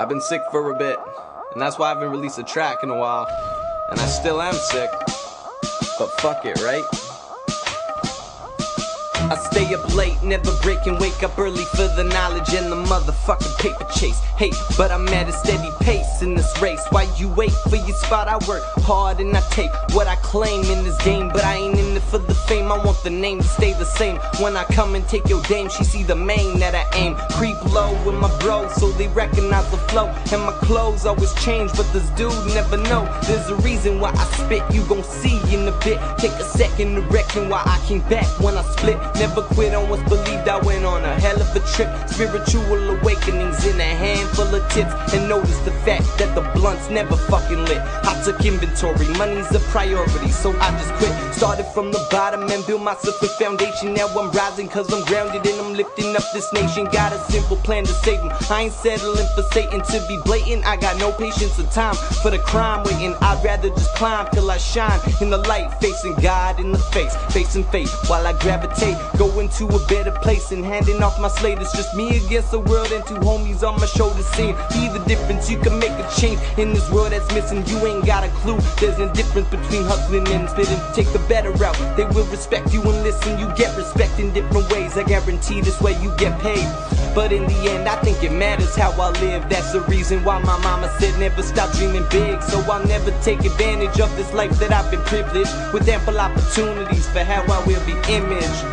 I've been sick for a bit, and that's why I haven't released a track in a while. And I still am sick, but fuck it, right? I stay up late, never break and wake up early for the knowledge and the motherfucking paper chase. Hey, but I'm at a steady pace in this race. While you wait for your spot, I work hard and I take what I claim in this game. But I ain't in it for the fame, I want the name to stay the same. When I come and take your dame, she see the main that I aim. Creep low with my bro, so they recognize the flow. And my clothes always change, but this dude never know. There's a reason why I spit, you gon' see in a bit. Take a second to reckon why I came back when I split. Never quit on what's believed, I went on a hell of a trip. Spiritual awakenings in a handful of tips. And notice the fact that the blunt's never fucking lit. I took inventory, money's a priority, so I just quit. Started from the bottom and built myself a foundation. Now I'm rising cause I'm grounded and I'm lifting up this nation. Got a simple plan to save them. I ain't settling for Satan to be blatant. I got no patience or time for the crime waiting. I'd rather just climb till I shine in the light, facing God in the face, facing fate while I gravitate. Going to a better place and handing off my slate. It's just me against the world and two homies on my shoulder saying, be the difference, you can make a change in this world that's missing. You ain't got a clue, there's no difference between hustling and spitting. Take the better route, they will respect you and listen. You get respect in different ways, I guarantee this way you get paid. But in the end, I think it matters how I live. That's the reason why my mama said never stop dreaming big. So I'll never take advantage of this life that I've been privileged with ample opportunities for how I will be imaged.